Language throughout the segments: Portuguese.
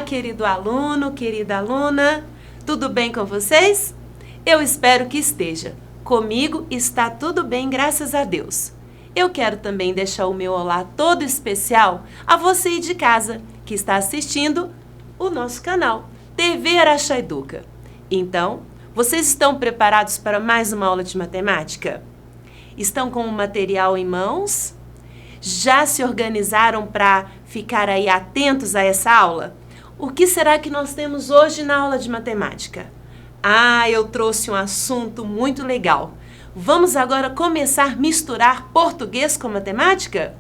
querido aluno, querida aluna, tudo bem com vocês? Eu espero que esteja. Comigo está tudo bem, graças a Deus. Eu quero também deixar o meu olá todo especial a você aí de casa, que está assistindo o nosso canal, TV Araxá Educa. Então, vocês estão preparados para mais uma aula de matemática? Estão com o material em mãos? Já se organizaram para ficar aí atentos a essa aula? O que será que nós temos hoje na aula de matemática? Eu trouxe um assunto muito legal. Vamos agora começar a misturar português com matemática?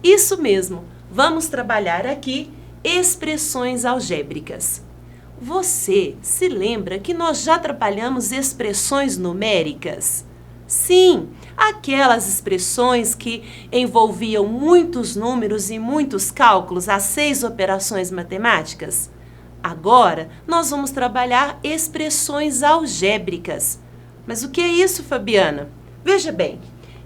Isso mesmo, vamos trabalhar aqui expressões algébricas. Você se lembra que nós já trabalhamos expressões numéricas? Sim, aquelas expressões que envolviam muitos números e muitos cálculos, as 6 operações matemáticas. Agora, nós vamos trabalhar expressões algébricas. Mas o que é isso, Fabiana? Veja bem,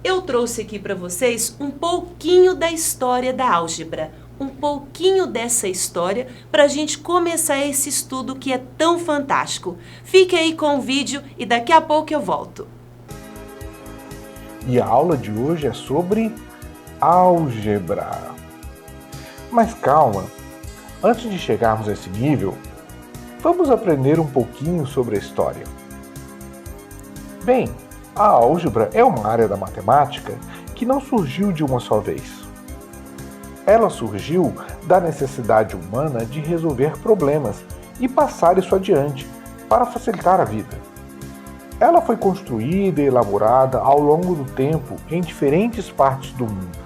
eu trouxe aqui para vocês um pouquinho da história da álgebra, um pouquinho dessa história para a gente começar esse estudo que é tão fantástico. Fique aí com o vídeo e daqui a pouco eu volto. E a aula de hoje é sobre álgebra. Mas calma, antes de chegarmos a esse nível, vamos aprender um pouquinho sobre a história. Bem, a álgebra é uma área da matemática que não surgiu de uma só vez. Ela surgiu da necessidade humana de resolver problemas e passar isso adiante para facilitar a vida. Ela foi construída e elaborada ao longo do tempo em diferentes partes do mundo.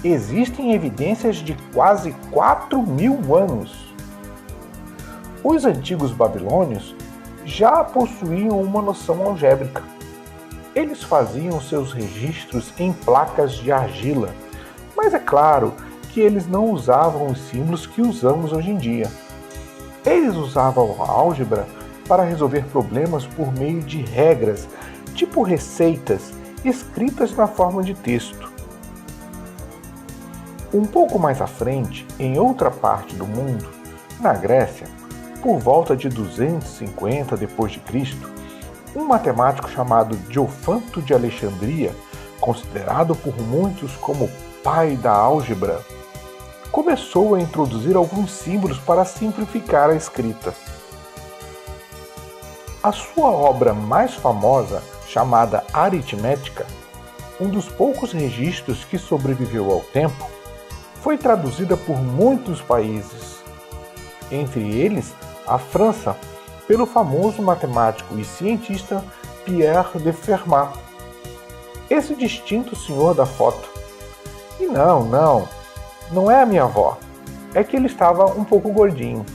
Existem evidências de quase 4.000 anos. Os antigos babilônios já possuíam uma noção algébrica. Eles faziam seus registros em placas de argila, mas é claro que eles não usavam os símbolos que usamos hoje em dia. Eles usavam a álgebra para resolver problemas por meio de regras, tipo receitas, escritas na forma de texto. Um pouco mais à frente, em outra parte do mundo, na Grécia, por volta de 250 d.C., um matemático chamado Diofanto de Alexandria, considerado por muitos como o pai da álgebra, começou a introduzir alguns símbolos para simplificar a escrita. A sua obra mais famosa, chamada Aritmética, um dos poucos registros que sobreviveu ao tempo, foi traduzida por muitos países, entre eles a França, pelo famoso matemático e cientista Pierre de Fermat, esse distinto senhor da foto. E não é a minha avó, é que ele estava um pouco gordinho.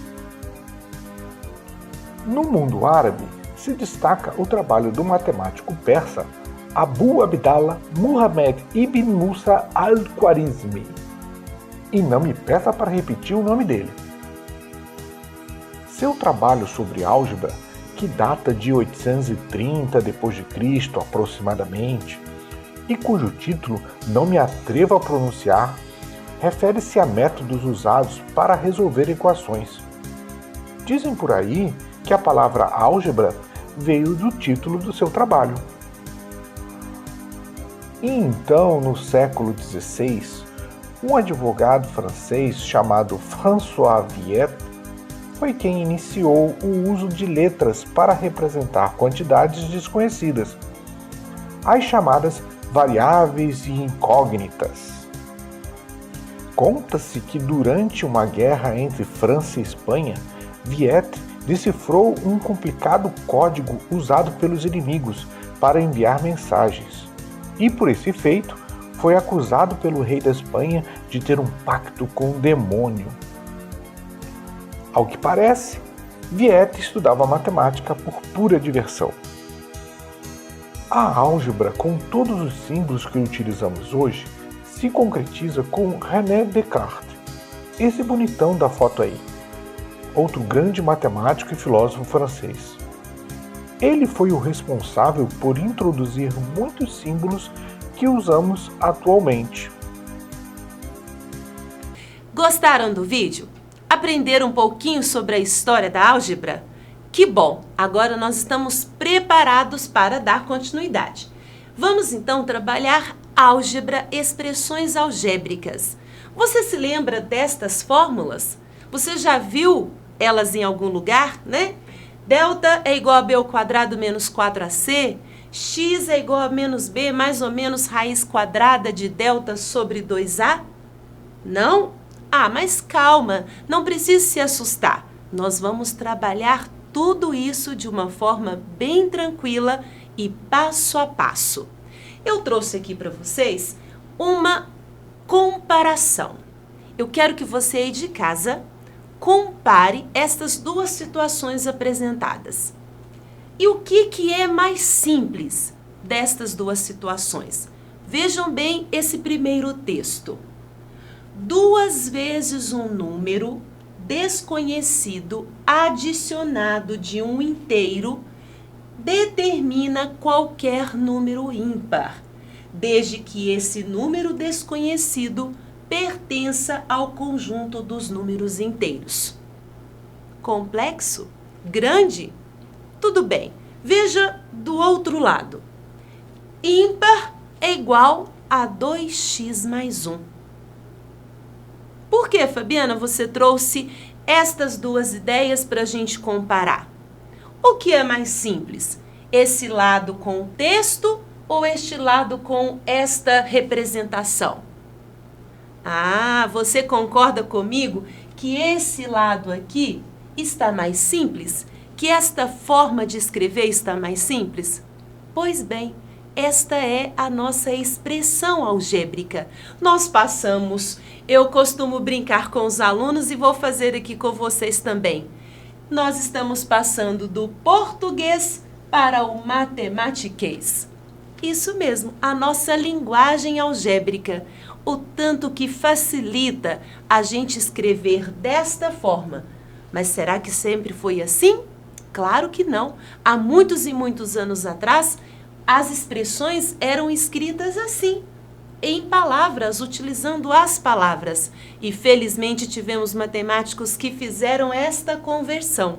No mundo árabe, se destaca o trabalho do matemático persa Abu Abdallah Muhammad ibn Musa al-Khwarizmi. E não me peça para repetir o nome dele. Seu trabalho sobre álgebra, que data de 830 d.C. aproximadamente, e cujo título não me atrevo a pronunciar, refere-se a métodos usados para resolver equações. Dizem por aí que a palavra álgebra veio do título do seu trabalho. E então, no século XVI, um advogado francês chamado François Viet foi quem iniciou o uso de letras para representar quantidades desconhecidas, as chamadas variáveis e incógnitas. Conta-se que durante uma guerra entre França e Espanha, Viet decifrou um complicado código usado pelos inimigos para enviar mensagens, e por esse feito foi acusado pelo rei da Espanha de ter um pacto com o demônio. Ao que parece, Viet estudava matemática por pura diversão. A álgebra, com todos os símbolos que utilizamos hoje, se concretiza com René Descartes, esse bonitão da foto aí, outro grande matemático e filósofo francês. Ele foi o responsável por introduzir muitos símbolos que usamos atualmente. Gostaram do vídeo? Aprender um pouquinho sobre a história da álgebra? Que bom! Agora nós estamos preparados para dar continuidade. Vamos então trabalhar álgebra, expressões algébricas. Você se lembra destas fórmulas? Você já viu elas em algum lugar, né? Delta é igual a b ao quadrado menos 4ac, x é igual a menos b mais ou menos raiz quadrada de delta sobre 2a? Não? Ah, mas calma, não precisa se assustar. Nós vamos trabalhar tudo isso de uma forma bem tranquila e passo a passo. Eu trouxe aqui para vocês uma comparação. Eu quero que você aí de casa compare estas duas situações apresentadas. E o que é mais simples destas duas situações? Vejam bem esse primeiro texto. 2 vezes um número desconhecido adicionado de um inteiro determina qualquer número ímpar, desde que esse número desconhecido pertença ao conjunto dos números inteiros. Complexo? Grande? Tudo bem. Veja do outro lado. Ímpar é igual a 2x mais 1. Por que, Fabiana, você trouxe estas duas ideias para a gente comparar? O que é mais simples? Esse lado com o texto ou este lado com esta representação? Ah, você concorda comigo que esse lado aqui está mais simples? Que esta forma de escrever está mais simples? Pois bem, esta é a nossa expressão algébrica. Nós passamos, eu costumo brincar com os alunos e vou fazer aqui com vocês também. Nós estamos passando do português para o matematiquês. Isso mesmo, a nossa linguagem algébrica. O tanto que facilita a gente escrever desta forma. Mas será que sempre foi assim? Claro que não. Há muitos e muitos anos atrás, as expressões eram escritas assim, em palavras, utilizando as palavras. E felizmente tivemos matemáticos que fizeram esta conversão.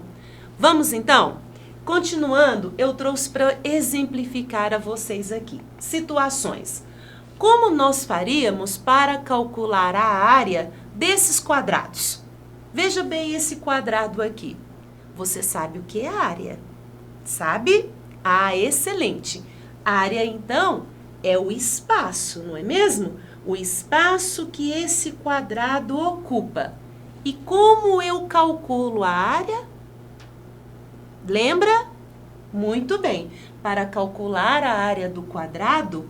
Vamos então? Continuando, eu trouxe para exemplificar a vocês aqui situações. Como nós faríamos para calcular a área desses quadrados? Veja bem esse quadrado aqui. Você sabe o que é área? Sabe? Ah, excelente! Área, então, é o espaço, não é mesmo? O espaço que esse quadrado ocupa. E como eu calculo a área? Lembra? Muito bem. Para calcular a área do quadrado,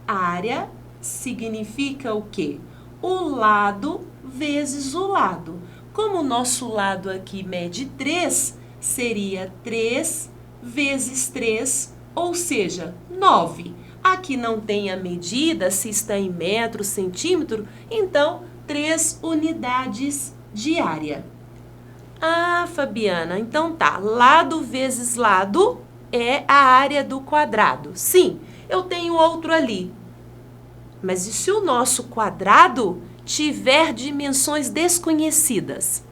área significa o quê? O lado vezes o lado. Como o nosso lado aqui mede 3, seria 3 vezes 3, ou seja, 9. Aqui não tem a medida, se está em metro, centímetro, então 3 unidades de área. Ah, Fabiana, então tá, lado vezes lado é a área do quadrado. Sim, eu tenho outro ali. Mas e se o nosso quadrado tiver dimensões desconhecidas?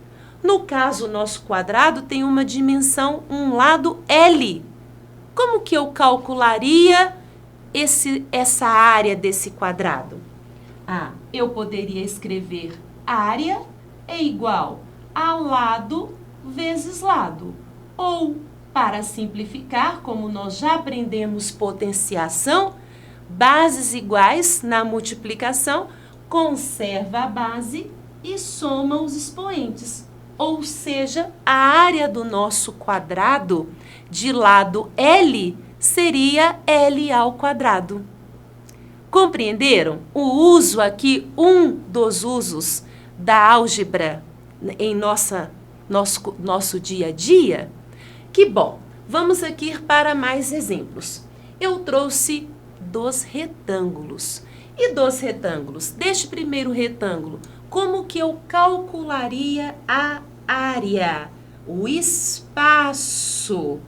No caso, o nosso quadrado tem uma dimensão, um lado L. Como que eu calcularia essa área desse quadrado? Ah, eu poderia escrever área é igual a lado vezes lado. Ou, para simplificar, como nós já aprendemos potenciação, bases iguais na multiplicação, conserva a base e soma os expoentes. Ou seja, a área do nosso quadrado de lado L seria L ao quadrado. Compreenderam? O uso aqui, um dos usos da álgebra em nosso dia a dia? Que bom! Vamos aqui para mais exemplos. Eu trouxe dos retângulos. E dos retângulos? Deste primeiro retângulo, como que eu calcularia a área? O espaço.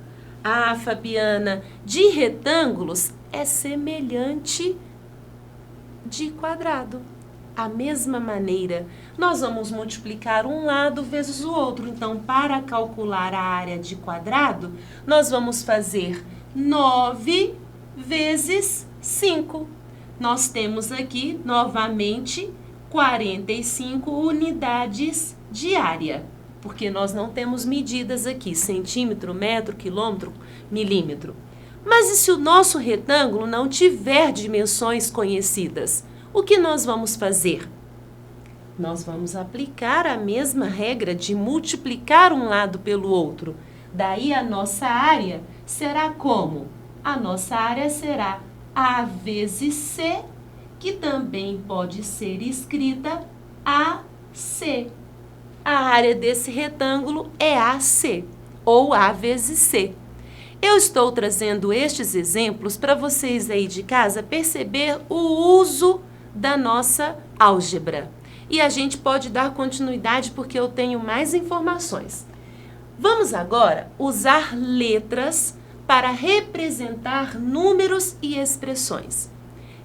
Ah, Fabiana, de retângulos é semelhante de quadrado. a mesma maneira. Nós vamos multiplicar um lado vezes o outro. Então, para calcular a área de quadrado, nós vamos fazer 9 vezes 5. Nós temos aqui, novamente, 45 unidades de área, porque nós não temos medidas aqui, centímetro, metro, quilômetro, milímetro. Mas e se o nosso retângulo não tiver dimensões conhecidas? O que nós vamos fazer? Nós vamos aplicar a mesma regra de multiplicar um lado pelo outro. Daí a nossa área será como? A nossa área será A vezes C, que também pode ser escrita AC. A área desse retângulo é AC, ou A vezes C. Eu estou trazendo estes exemplos para vocês aí de casa perceber o uso da nossa álgebra. E a gente pode dar continuidade porque eu tenho mais informações. Vamos agora usar letras para representar números e expressões.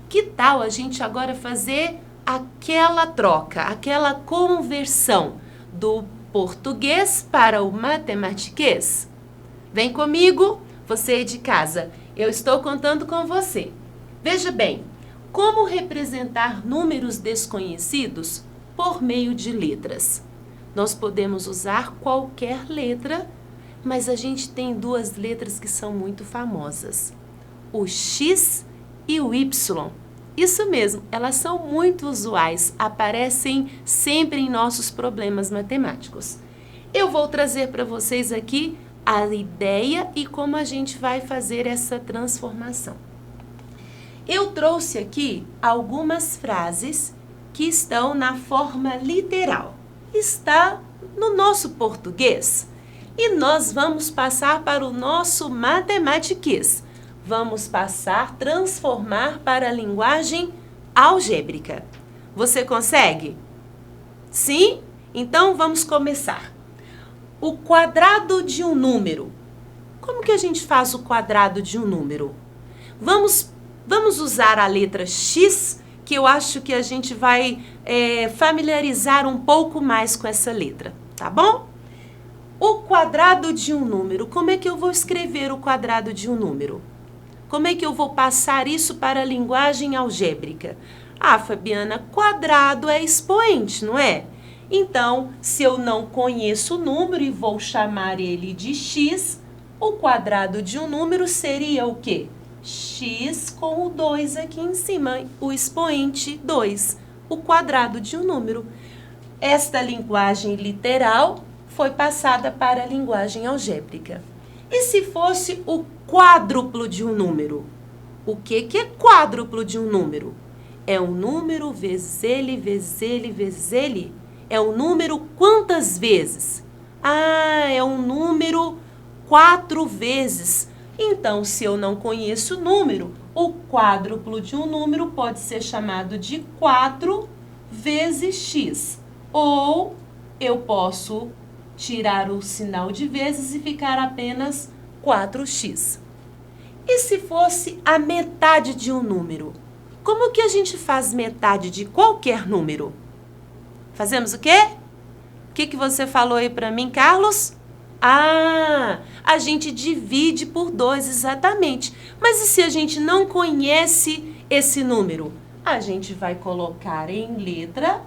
Que tal a gente agora fazer aquela troca, aquela conversão do português para o matematiquês? Vem comigo, você aí de casa, eu estou contando com você. Veja bem, como representar números desconhecidos por meio de letras? Nós podemos usar qualquer letra, mas a gente tem duas letras que são muito famosas, o X e o Y. Isso mesmo, elas são muito usuais, aparecem sempre em nossos problemas matemáticos. Eu vou trazer para vocês aqui a ideia e como a gente vai fazer essa transformação. Eu trouxe aqui algumas frases que estão na forma literal. Está no nosso português. E nós vamos passar para o nosso matematiquês. Vamos passar, transformar para a linguagem algébrica. Você consegue? Sim? Então vamos começar. O quadrado de um número. Como que a gente faz o quadrado de um número? Vamos usar a letra X, que eu acho que a gente vai familiarizar um pouco mais com essa letra, tá bom? O quadrado de um número. Como é que eu vou escrever o quadrado de um número? Como é que eu vou passar isso para a linguagem algébrica? Ah, Fabiana, quadrado é expoente, não é? Então, se eu não conheço o número e vou chamar ele de x, o quadrado de um número seria o quê? X com o 2 aqui em cima, o expoente 2, o quadrado de um número. Esta linguagem literal foi passada para a linguagem algébrica. E se fosse o quádruplo de um número? O que é quádruplo de um número? É um número vezes ele, vezes ele, vezes ele. É um número quantas vezes? Ah, é um número 4 vezes. Então, se eu não conheço o número, o quádruplo de um número pode ser chamado de 4 vezes x. Ou eu posso tirar o sinal de vezes e ficar apenas 4x. E se fosse a metade de um número? Como que a gente faz metade de qualquer número? Fazemos o quê? O que você falou aí para mim, Carlos? Ah, a gente divide por 2, exatamente. Mas e se a gente não conhece esse número? A gente vai colocar em letra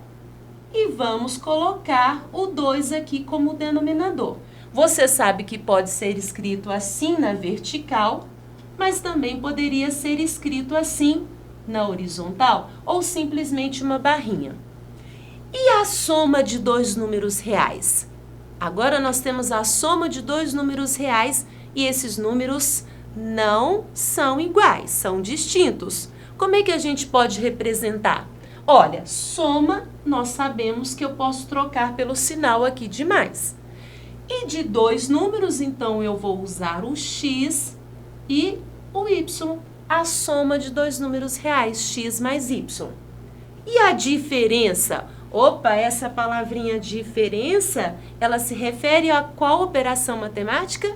e vamos colocar o 2 aqui como denominador. Você sabe que pode ser escrito assim na vertical, mas também poderia ser escrito assim na horizontal ou simplesmente uma barrinha. E a soma de dois números reais? Agora nós temos a soma de dois números reais e esses números não são iguais, são distintos. Como é que a gente pode representar? Olha, soma, nós sabemos que eu posso trocar pelo sinal aqui de mais. E de dois números, então, eu vou usar o x e o y. A soma de dois números reais, x mais y. E a diferença? Opa, essa palavrinha diferença, ela se refere a qual operação matemática?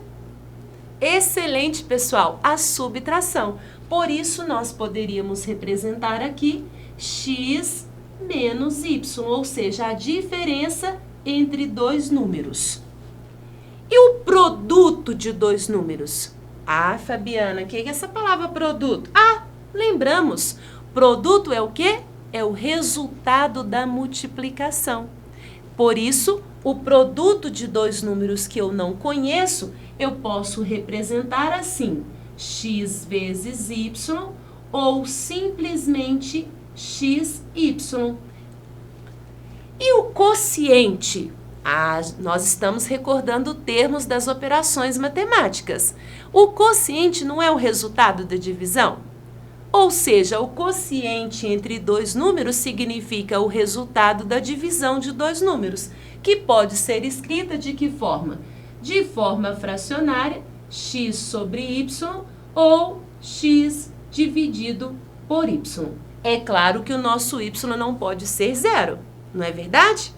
Excelente, pessoal, a subtração. Por isso, nós poderíamos representar aqui x menos y, ou seja, a diferença entre dois números. E o produto de dois números? Ah, Fabiana, o que é essa palavra produto? Ah, lembramos, produto é o quê? É o resultado da multiplicação. Por isso, o produto de dois números que eu não conheço, eu posso representar assim, x vezes y, ou simplesmente xy. E o quociente? Ah, nós estamos recordando termos das operações matemáticas. O quociente não é o resultado da divisão? Ou seja, o quociente entre dois números significa o resultado da divisão de dois números, que pode ser escrita de que forma? De forma fracionária, x sobre y, ou x dividido por y. É claro que o nosso y não pode ser zero, não é verdade?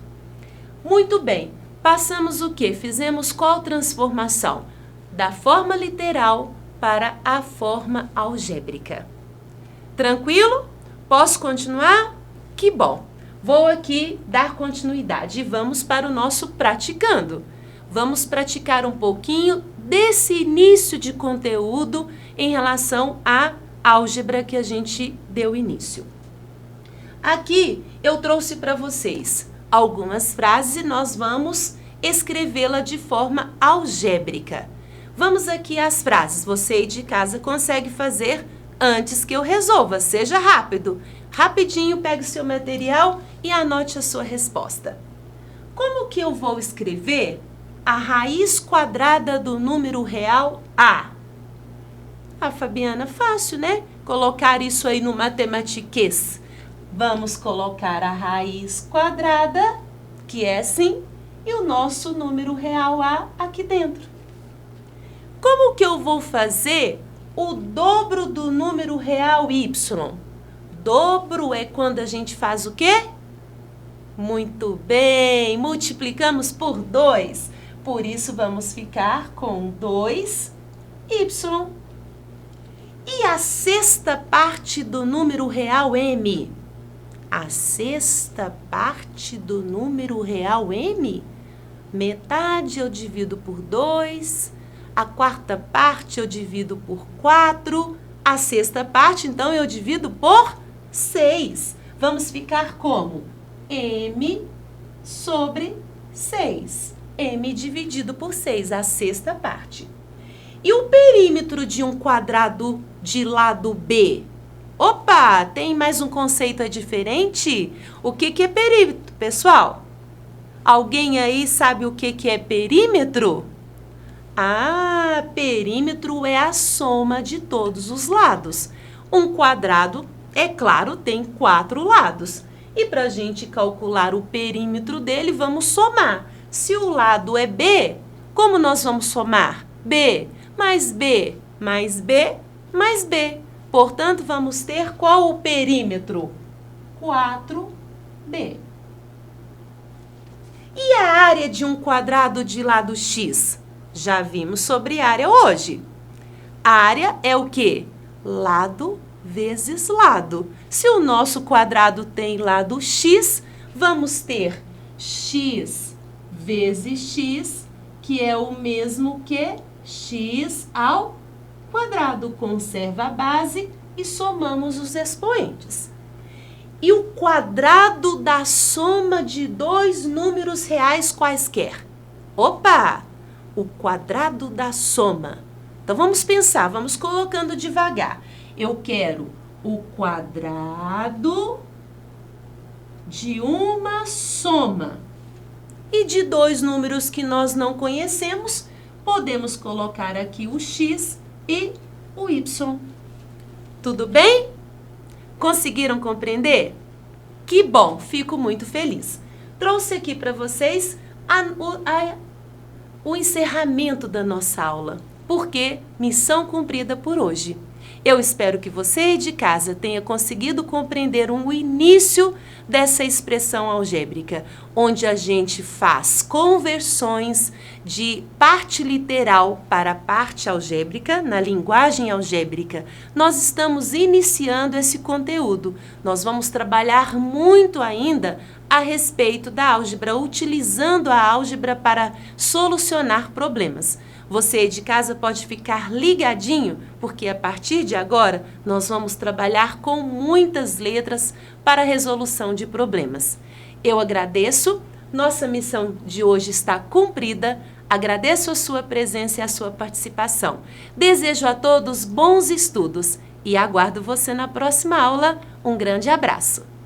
Muito bem, passamos o quê? Fizemos qual transformação? Da forma literal para a forma algébrica. Tranquilo? Posso continuar? Que bom! Vou aqui dar continuidade e vamos para o nosso praticando. Vamos praticar um pouquinho desse início de conteúdo em relação à álgebra que a gente deu início. Aqui eu trouxe para vocês algumas frases e nós vamos escrevê-la de forma algébrica. Vamos aqui às frases. Você aí de casa consegue fazer antes que eu resolva. Seja rápido. Rapidinho, pegue o seu material e anote a sua resposta. Como que eu vou escrever a raiz quadrada do número real A? Ah, Fabiana, fácil, né? Colocar isso aí no matematiquês. Vamos colocar a raiz quadrada, que é assim, e o nosso número real A aqui dentro. Como que eu vou fazer o dobro do número real Y? Dobro é quando a gente faz o quê? Muito bem, multiplicamos por 2. Por isso, vamos ficar com 2y. E a sexta parte do número real M? A sexta parte do número real M? Metade eu divido por 2, a quarta parte eu divido por 4, a sexta parte, então, eu divido por 6. Vamos ficar como? M sobre 6. M dividido por 6, a sexta parte. E o perímetro de um quadrado de lado B? Opa, tem mais um conceito diferente? O que é perímetro, pessoal? Alguém aí sabe o que é perímetro? Ah, perímetro é a soma de todos os lados. Um quadrado, é claro, tem 4 lados. E para a gente calcular o perímetro dele, vamos somar. Se o lado é B, como nós vamos somar? B mais B mais B mais B. Portanto, vamos ter qual o perímetro? 4B. E a área de um quadrado de lado X? Já vimos sobre área hoje. Área é o quê? Lado vezes lado. Se o nosso quadrado tem lado X, vamos ter X vezes X, que é o mesmo que X ao quadrado. Conserva a base e somamos os expoentes. E o quadrado da soma de dois números reais quaisquer? Opa! O quadrado da soma. Então, vamos pensar, vamos colocando devagar. Eu quero o quadrado de uma soma. E de dois números que nós não conhecemos, podemos colocar aqui o x e o y. Tudo bem? Conseguiram compreender? Que bom, fico muito feliz. Trouxe aqui para vocês o encerramento da nossa aula, porque missão cumprida por hoje. Eu espero que você aí de casa tenha conseguido compreender o início dessa expressão algébrica, onde a gente faz conversões de parte literal para parte algébrica, na linguagem algébrica. Nós estamos iniciando esse conteúdo. Nós vamos trabalhar muito ainda a respeito da álgebra, utilizando a álgebra para solucionar problemas. Você de casa pode ficar ligadinho, porque a partir de agora nós vamos trabalhar com muitas letras para a resolução de problemas. Eu agradeço, nossa missão de hoje está cumprida, agradeço a sua presença e a sua participação. Desejo a todos bons estudos e aguardo você na próxima aula. Um grande abraço!